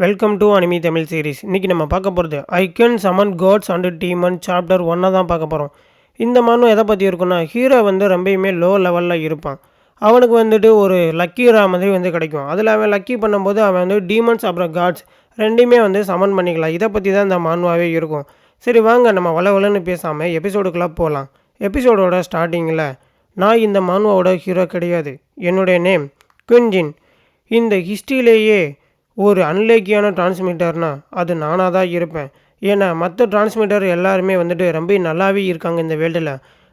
Welcome to anime Tamil series. இன்றைக்கி நம்ம பார்க்க போகிறது I can summon gods and demon chapter 1 தான் பார்க்க போகிறோம். இந்த மனு எதை பற்றி இருக்குன்னா, ஹீரோ ரொம்பயுமே லோ லெவலில் இருப்பான். அவனுக்கு ஒரு லக்கி ரா மாதிரி கிடைக்கும். அதில் அவன் லக்கி பண்ணும்போது அவன் டீமன்ஸ் அப்புறம் காட்ஸ் ரெண்டையுமே சமன் பண்ணிக்கலாம். இதை பற்றி தான் இந்த மானுவாவே இருக்கும். சரி வாங்க, நம்ம வளன்னு பேசாமல் எபிசோடுக்குள்ளே போகலாம். எபிசோடோட ஸ்டார்டிங்கில், நான் இந்த மானுவாவோட ஹீரோ கிடையாது, என்னுடைய நேம் குவின்ஜின். இந்த ஹிஸ்ட்ரியிலேயே ஒரு அன்லேக்கியான டிரான்ஸ்மிட்டர்னால் அது நானாக தான் இருப்பேன். ஏன்னா மற்ற டிரான்ஸ்மிட்டர் எல்லாருமே ரொம்ப நல்லாவே இருக்காங்க இந்த வேர்ல்டில்.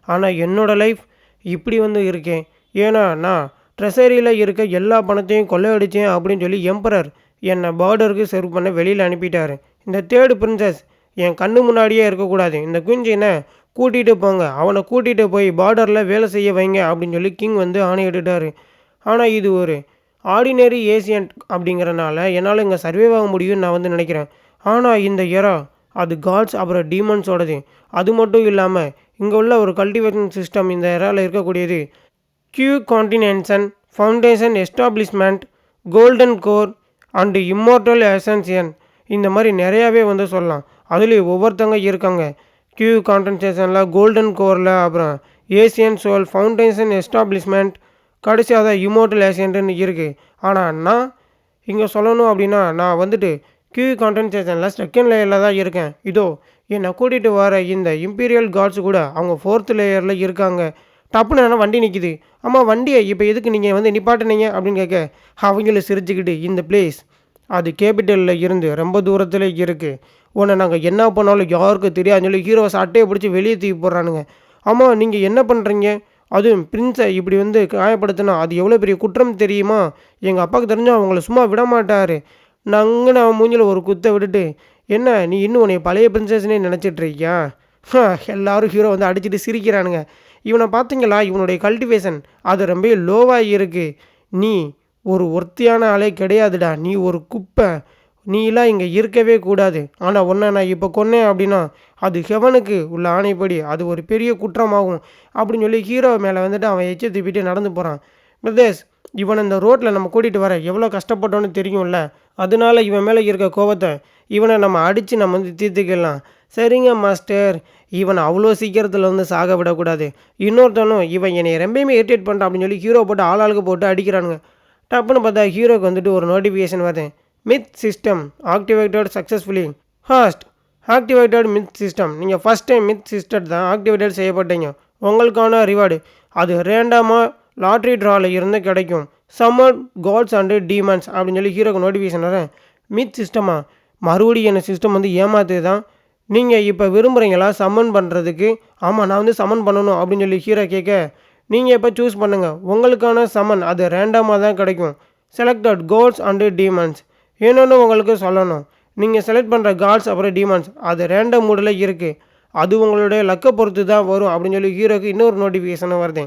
ஆனால் என்னோடய லைஃப் இப்படி இருக்கேன். ஏன்னா நான் ட்ரெஸரியில் இருக்க எல்லா பணத்தையும் கொள்ளையடித்தேன் அப்படின்னு சொல்லி எம்பரர் என்னை பார்டருக்கு சர்வ் பண்ண வெளியில் அனுப்பிட்டார். இந்த தேர்டு பிரின்சஸ் என் கண்ணு முன்னாடியே இருக்கக்கூடாது. இந்த குஞ்சினை கூட்டிகிட்டு போங்க, அவனை கூட்டிகிட்டு போய் பார்டரில் வேலை செய்ய வைங்க அப்படின்னு சொல்லி கிங் ஆணையிட்டார். ஆனால் இது ஒரு ஆர்டினரி ஏசியன்ட் அப்படிங்கிறனால என்னால் இங்கே சர்வே ஆக முடியும்னு நான் நினைக்கிறேன். ஆனால் இந்த எரா அது காட்ஸ் அப்புறம் டீமன்ஸோடது. அது மட்டும் இல்லாமல் இங்கே உள்ள ஒரு கல்டிவேஷன் சிஸ்டம் இந்த எராவில் இருக்கக்கூடியது qi condensation foundation establishment golden core and immortal ascension. இந்த மாதிரி நிறையாவே சொல்லலாம். அதுலேயும் ஒவ்வொருத்தங்க இருக்காங்க. கியூ கான்டென்சேஷனில், கோல்டன் கோரில், அப்புறம் ஏசியன் சோல், ஃபவுண்டேஷன் எஸ்டாப்ளிஷ்மெண்ட், கடைசியாக தான் இம்மோர்டல் ஏசியன்ட்டுன்னு இருக்குது. ஆனால் நான் இங்கே சொல்லணும் அப்படின்னா, நான் கியூ கான்டென்சேஷனில் செகண்ட் லேயரில் தான் இருக்கேன். இதோ என்னை கூட்டிகிட்டு வர இந்த இம்பீரியல் காட்ஸ் கூட அவங்க 4th லேயரில் இருக்காங்க. டப்புன்னு என்ன வண்டி நிற்கிது. ஆமாம், வண்டியை இப்போ எதுக்கு நீங்கள் நிப்பாட்டினீங்க அப்படின்னு கேட்க, அவங்கள சிரிச்சுக்கிட்டு, இந்த பிளேஸ் அது கேபிட்டலில் இருந்து ரொம்ப தூரத்தில் இருக்குது. உன்னை நாங்கள் என்ன பண்ணாலும் யாருக்கும் தெரியாதுன்னு சொல்லி ஹீரோவை சட்டையை பிடிச்சி வெளியே தூக்கி போடுறானுங்க. ஆமாம், நீங்கள் என்ன பண்ணுறீங்க? அதுவும் பிரின்ஸை இப்படி காயப்படுத்தினா அது எவ்வளோ பெரிய குற்றம் தெரியுமா? எங்கள் அப்பாவுக்கு தெரிஞ்சால் அவங்கள சும்மா விட மாட்டார். நாங்கன்னு அவன் மூஞ்சில் ஒரு குத்தை விட்டுட்டு, என்ன நீ இன்னும் உன்னை பழைய பிரின்சஸ்னே நினச்சிட்ருக்கியா? எல்லோரும் ஹீரோ அடிச்சுட்டு சிரிக்கிறானுங்க. இவனை பார்த்தீங்களா, இவனுடைய கல்டிவேஷன் அது ரொம்ப லோவாக இருக்குது. நீ ஒரு ஒர்த்தியான ஆளே கிடையாதுடா, நீ ஒரு குப்பை, நீலாம் இங்கே இருக்கவே கூடாது. ஆனால் ஒன்றை நான் இப்போ கொன்னேன் அப்படின்னா அது ஹெவனுக்கு உள்ள ஆணைப்படி அது ஒரு பெரிய குற்றமாகும் அப்படின்னு சொல்லி ஹீரோ மேலே அவன் எச்சை திருப்பிட்டு நடந்து போகிறான். பிரதேஷ், இவனை இந்த ரோட்டில் நம்ம கூட்டிகிட்டு வர எவ்வளோ கஷ்டப்பட்டோன்னு தெரியும்ல. அதனால இவன் மேலே இருக்க கோபத்தை இவனை நம்ம அடித்து நம்ம தீர்த்துக்கலாம். சரிங்க மாஸ்டர், இவனை அவ்வளோ சீக்கிரத்தில் சாக விடக்கூடாது. இன்னொருத்தனும் இவன் என்னை ரொம்பவுமே இரிட்டேட் பண்ணுறான் அப்படின்னு சொல்லி ஹீரோ போட்டு ஆளாளுக்கு போட்டு அடிக்கிறானுங்க. டப்புன்னு பார்த்தா ஹீரோக்கு ஒரு நோட்டிஃபிகேஷன் வருது. Myth system activated successfully. Host activated myth system. நீங்கள் ஃபஸ்ட் டைம் மித் சிஸ்டம் தான் ஆக்டிவேட்டட் செய்யப்பட்டீங்க. உங்களுக்கான ரிவார்டு அது ரேண்டமாக லாட்ரி ட்ராவில் இருந்து கிடைக்கும். சம்மர் காட்ஸ் அண்டு டீமன்ஸ் அப்படின்னு சொல்லி ஹீரோக்கு நோட்டிஃபிகேஷன் வரேன். மித் சிஸ்டமா? மறுபடியும் என்ன சிஸ்டம் ஏமாத்து தான். நீங்கள் இப்போ விரும்புகிறீங்களா சம்மன் பண்ணுறதுக்கு? ஆமாம், நான் சம்மன் பண்ணணும் அப்படின்னு சொல்லி ஹீரோ கேட்க, நீங்கள் இப்போ சூஸ் பண்ணுங்கள். உங்களுக்கான சம்மன் அது ரேண்டமாக தான் கிடைக்கும். Selected gods and demons. என்னென்னு உங்களுக்கு சொல்லணும். நீங்கள் செலக்ட் பண்ணுற காட்ஸ் அப்புறம் டீமன்ஸ் அது ரேண்டம் மூடில் இருக்குது. அது உங்களுடைய லக்கை பொறுத்து தான் வரும் அப்படின்னு சொல்லி ஹீரோக்கு இன்னொரு நோட்டிஃபிகேஷனை வருது.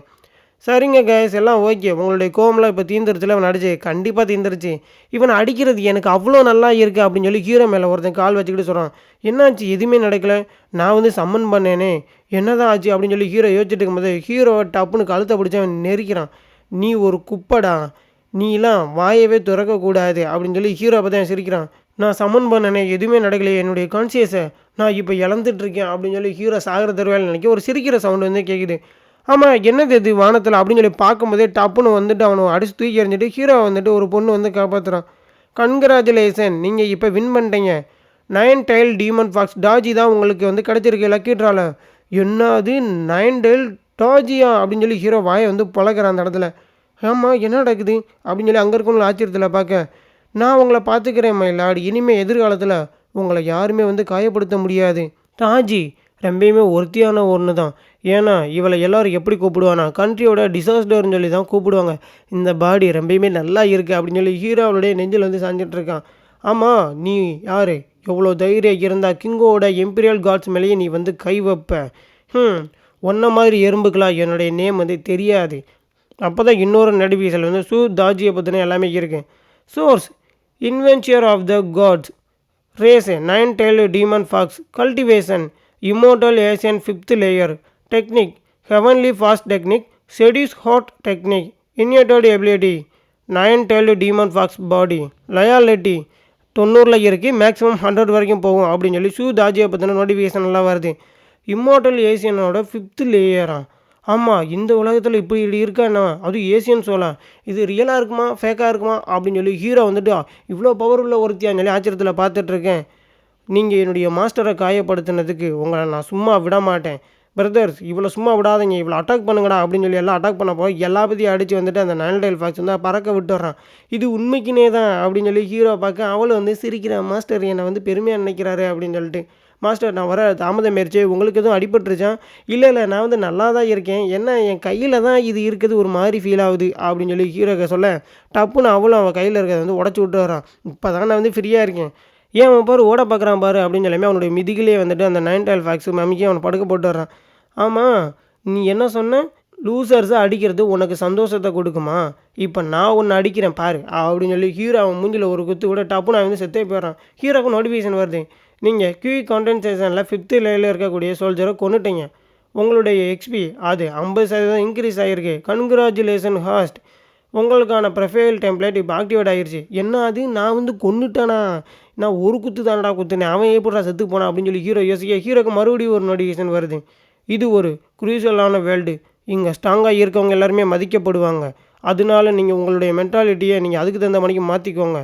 சரிங்க கைஸ், எல்லாம் ஓகே. உங்களுடைய கோவம்லாம் இப்போ தீந்துருச்சுல. அவன் அடிச்சு கண்டிப்பாக தீந்துருச்சு. இவன் அடிக்கிறது எனக்கு அவ்வளோ நல்லா இருக்குது அப்படின்னு சொல்லி ஹீரோ மேலே ஒருத்தன் கால் வச்சுக்கிட்டு சொல்கிறான். என்னாச்சு? எதுவுமே நடக்கலை. நான் சம்மன் பண்ணேனே, என்னதான் ஆச்சு அப்படின்னு சொல்லி ஹீரோ யோசிச்சுட்டு இருக்கும்போது ஹீரோவை டப்புன்னு கழுத்தை பிடிச்சி அவன் நெரிக்கிறான். நீ ஒரு குப்படா, நீலாம் வாயவே திறக்கக்கூடாது அப்படின்னு சொல்லி ஹீரோ பார்த்து அவன் சிரிக்கிறான். நான் சம்மன் பண்ணனே, எதுவுமே நடக்கலையே, என்னுடைய கான்சியஸை நான் இப்போ இழந்துட்டுருக்கேன் அப்படின்னு சொல்லி ஹீரோ சாகர தருவேல் நினைக்க ஒரு சிரிக்கிற சவுண்டு கேட்குது. ஆமாம், என்னது இது வானத்தில் அப்படின்னு சொல்லி பார்க்கும்போதே டப்புன்னு அவனை அடிச்சு தூக்கி எறிஞ்சிட்டு ஹீரோ ஒரு பொண்ணு காப்பாற்றுறான். கன்கிராச்சுலேஷன், நீங்கள் இப்போ வின் பண்ணிட்டீங்க. 9 டைல் டீமன் ஃபாக்ஸ் டாஜி தான் உங்களுக்கு கிடச்சிருக்கு லக்கி ட்ராவில். என்னது 9 டைல் டாஜியா அப்படின்னு சொல்லி ஹீரோ வாயை பழக்கிறான் அந்த இடத்துல. ஆமாம், என்ன நடக்குது அப்படின்னு சொல்லி அங்கே இருக்கவங்களை ஆச்சரியத்தில் பார்க்க, நான் உங்களை பார்த்துக்கிறேன் மயிலாடு, இனிமேல் எதிர்காலத்தில் உங்களை யாருமே காயப்படுத்த முடியாது. டாஜி ரொம்பவுமே ஒருத்தியான ஒன்று தான். ஏன்னா இவளை எல்லோரும் எப்படி கூப்பிடுவானா, கண்ட்ரியோட டிசாஸ்டர்னு சொல்லி தான் கூப்பிடுவாங்க. இந்த பாடி ரொம்பவுமே நல்லா இருக்குது அப்படின்னு சொல்லி ஹீரோவுடைய நெஞ்சில் சாஞ்சிட்ருக்கான். ஆமாம், நீ யார்? எவ்வளோ தைரியம் இருந்தால் கிங்கோட எம்பீரியல் காட்ஸ் மேலேயே நீ கை வைப்ப? ஒன்றை மாதிரி எறும்புக்கலாம் என்னுடைய நேம் தெரியாது. அப்போ தான் இன்னொரு நோட்டிஃபிகேஷன் சூ தாஜியை பற்றின எல்லாமே இருக்குது. Source inventor of the gods race 9 tailed demon fox cultivation immortal ascension 5th layer technique heavenly fast technique seduce heart technique innate ability 9 tailed demon fox body loyalty 90ல் இருக்குது, மேக்ஸிமம் 100 வரைக்கும் போகும் அப்படின்னு சொல்லி ஷூ தாஜியை பற்றின நோட்டிஃபிகேஷன் எல்லாம் வருது. Immortal ஏசியனோட 5th லேயரா? ஆமாம், இந்த உலகத்தில் இப்படி இருக்கா என்ன? அதுவும் ஏசியன் சோலா, இது ரியலாக இருக்குமா ஃபேக்காக இருக்குமா அப்படின்னு சொல்லி ஹீரோ வந்துட்டு இவ்வளோ பவர் உள்ள ஒருத்தியான்னு சொல்லி ஆச்சரியத்தில் பார்த்துட்ருக்கேன். நீங்கள் என்னுடைய மாஸ்டரை காயப்படுத்தினதுக்கு உங்களை நான் சும்மா விட மாட்டேன். பிரதர்ஸ், இவ்வளோ சும்மா விடாதீங்க, இவ்வளோ அட்டாக் பண்ணுங்கடா அப்படின்னு சொல்லி எல்லாம் அட்டாக் பண்ண போய் எல்லா பற்றியும் அடித்து வந்துட்டு அந்த நைன்டைல் ஃபாக்ஸ் வந்து பறக்க விட்டுறான். இது உண்மைக்குனே தான் அப்படின்னு சொல்லி ஹீரோ பார்க்க அவளை வந்து சிரிக்கிறான். மாஸ்டர் என்னை வந்து பெருமையாக நினைக்கிறாரு அப்படின்னு சொல்லிட்டு. மாஸ்டர், நான் வர தாமதம் ஆயிடுச்சு, உங்களுக்கு எதுவும் அடிபட்டுருச்சான்? இல்லை நான் வந்து நல்லா தான் இருக்கேன், என்ன என் கையில் தான் இது இருக்குது, ஒரு மாதிரி ஃபீல் ஆகுது அப்படின்னு சொல்லி ஹீரோக்க சொல்ல டப்புன்னு அவளும் அவன் கையில் இருக்கிறத வந்து உடச்சி விட்டு வரான். இப்போ தான் நான் வந்து ஃப்ரீயாக இருக்கேன். ஏன் அவன் பாரு ஓட பார்க்குறான் பாரு அப்படின்னு சொல்லாமே அவனுடைய மிதிகிலே வந்துட்டு அந்த நைன்டைல் ஃபாக்ஸ் மம்மிக்கு அவனை படுக்க போட்டு வர்றான். ஆமாம், நீ என்ன சொன்ன? லூசர்ஸை அடிக்கிறது உனக்கு சந்தோஷத்தை கொடுக்குமா? இப்போ நான் ஒன்று அடிக்கிறேன் பாரு அப்படின்னு சொல்லி ஹீரோ அவன் மூஞ்சில் ஒரு குத்து கூட டப்புன்னு அவன் வந்து செத்தே போயிடுறான். ஹீரோக்கு நோட்டிஃபிகேஷன் வருது. நீங்கள் கியூ கான்டென்சேஷனில் 5th லேயரில் இருக்கக்கூடிய சோல்ஜரை கொண்டுட்டீங்க. உங்களுடைய எக்ஸ்பி அது 50% இன்க்ரீஸ் ஆகிருக்கு. கன்க்ராச்சுலேஷன் ஹாஸ்ட், உங்களுக்கான ப்ரொஃபைல் டெம்ப்ளேட் இப்போ ஆக்டிவேட் ஆகிருச்சு. என்ன அது, நான் வந்து கொண்டுட்டானா? நான் ஒரு குத்து தானடா குத்துனேன், அவன் எப்படா செத்து போனான் அப்படின்னு சொல்லி ஹீரோ யோசிக்க ஹீரோக்கு மறுபடியும் ஒரு நோட்டிஃபிகேஷன் வருது. இது ஒரு குரூஷியலான வேர்ல்டு, இங்கே ஸ்ட்ராங்காக இருக்கவங்க எல்லாருமே மதிக்கப்படுவாங்க. அதனால நீங்கள் உங்களுடைய மென்டாலிட்டியை நீங்கள் அதுக்கு தகுந்த மணிக்கு மாற்றிக்கோங்க.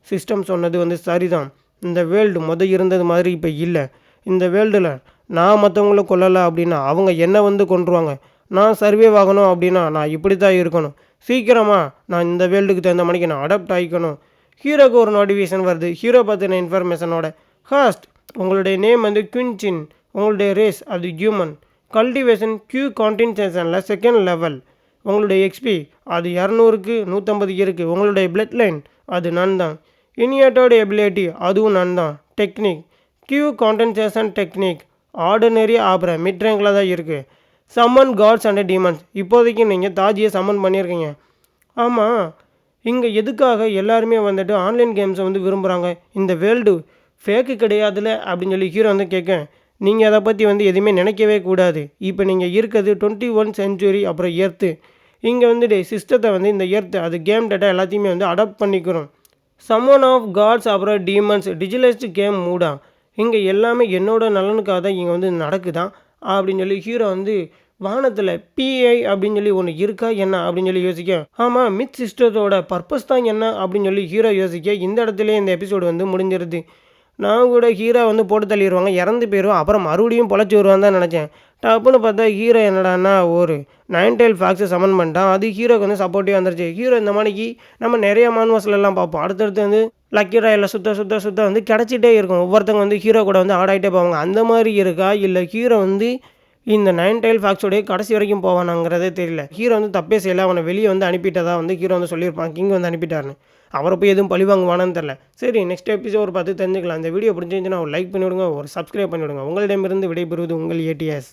சிஸ்டம் சொன்னது வந்து சரிதான். இந்த வேர்ல்டு இருந்தது மாதிரி இப்போ இல்லை. இந்த வேர்ல்டில் நான் மற்றவங்கள கொல்லலை அப்படின்னா அவங்க என்னை வந்து கொன்றுவாங்க. நான் சர்வேவ் ஆகணும் அப்படின்னா நான் இப்படி தான் இருக்கணும். சீக்கிரமாக நான் இந்த வேர்ல்டுக்கு தகுந்த மணிக்கு நான் அடாப்ட் ஆகிக்கணும். ஹீரோக்கு ஒரு நோட்டிஃபிகேஷன் வருது ஹீரோ பற்றின இன்ஃபர்மேஷனோட. ஹாஸ்ட், உங்களுடைய நேம் வந்து குயின்சின், உங்களுடைய ரேஸ் அது ஹியூமன், கல்டிவேஷன் கியூ கான்டென்சேஷனில் 2nd லெவல், உங்களுடைய எக்ஸ்பி அது 200க்கு 150 இருக்குது. உங்களுடைய பிளட் லைன் அது நான் தான். இனியேட்டோட எபிலிட்டி அதுவும் நான் தான். Technique qi condensation technique ordinary upper mid ரேங்கில் தான் இருக்குது. சம்மன் காட்ஸ் அண்ட் டீமன்ஸ், இப்போதைக்கு நீங்கள் தாஜியை சம்மன் பண்ணியிருக்கீங்க. ஆமாம், இங்கே எதுக்காக எல்லாருமே வந்துட்டு ஆன்லைன் கேம்ஸை வந்து விரும்புகிறாங்க? இந்த வேர்ல்டு ஃபேக்கு கிடையாதுல அப்படின்னு சொல்லி ஹீரோ வந்து கேட்க, நீங்கள் அதை பற்றி வந்து எதுவுமே நினைக்கவே கூடாது. இப்போ நீங்கள் இருக்கிறது 21 சென்ச்சுரி அப்புறம் எர்த்து. இங்கே வந்துட்டு சிஸ்டத்தை வந்து இந்த எர்த்து அது கேம் டேட்டா எல்லாத்தையுமே வந்து அடாப்ட் பண்ணிக்கிறோம். சம்மன் ஆஃப் காட்ஸ் அப்புறம் டீமன்ஸ் டிஜிட்டலைஸ்டு கேம் மூடா. இங்கே எல்லாமே என்னோட நலனுக்காக தான் இங்கே வந்து நடக்குதான் அப்படின்னு சொல்லி ஹீரோ வந்து வானத்தில் பிஐ அப்படின்னு சொல்லி ஒன்று இருக்கா என்ன அப்படின்னு சொல்லி யோசிக்க, ஆமாம் மித் சிஸ்டத்தோட பர்பஸ் தான் என்ன அப்படின்னு சொல்லி ஹீரோ யோசிக்க இந்த இடத்துல இந்த எபிசோடு வந்து முடிஞ்சிருது. நான் கூட ஹீரோ வந்து போட்டு தள்ளிடுவாங்க, இறந்து போயிடுவோம், அப்புறம் மறுபடியும் பொழைச்சி வருவான்னு தான் நினச்சேன். டப்புன்னு பார்த்தா ஹீரோ என்னடான்னா ஒரு நைன்டைல் ஃபாக்ஸை சமன் பண்ணிட்டான். அது ஹீரோக்கு வந்து சப்போர்ட்டிவாக வந்துருச்சு. ஹீரோ இந்த மாதிரிக்கு நம்ம நிறைய மான்வாஸ்லாம் பார்ப்போம். அடுத்தடுத்து வந்து லக்கி ராயில் சுத்த வந்து கிடச்சிட்டே இருக்கும். ஒவ்வொருத்தவங்க வந்து ஹீரோ கூட வந்து ஆடாயிட்டே போவாங்க. அந்த மாதிரி இருக்கா இல்லை ஹீரோ வந்து இந்த நைன்டைல் ஃபாக்ஸோடைய கடைசி வரைக்கும் போவானாங்கிறதே தெரியல. ஹீரோ வந்து தப்பே செய்யலை, அவனை வெளியே வந்து அனுப்பிட்டதா வந்து ஹீரோ வந்து சொல்லியிருப்பான். கிங் வந்து அனுப்பிட்டாருன்னு. அவரை போய் எதுவும் பழி வாங்குவானான்னு தெரில. சரி, நெக்ஸ்ட் எபிசோட் பார்த்து தெரிஞ்சுக்கலாம். இந்த வீடியோ பிடிச்சிருந்துச்சுன்னா ஒரு லைக் பண்ணிவிடுங்க, ஒரு சப்ஸ்கிரைப் பண்ணிவிடுங்க. உங்களிடமிருந்து விடைபெறுவது உங்கள் ஏடிஎஸ்.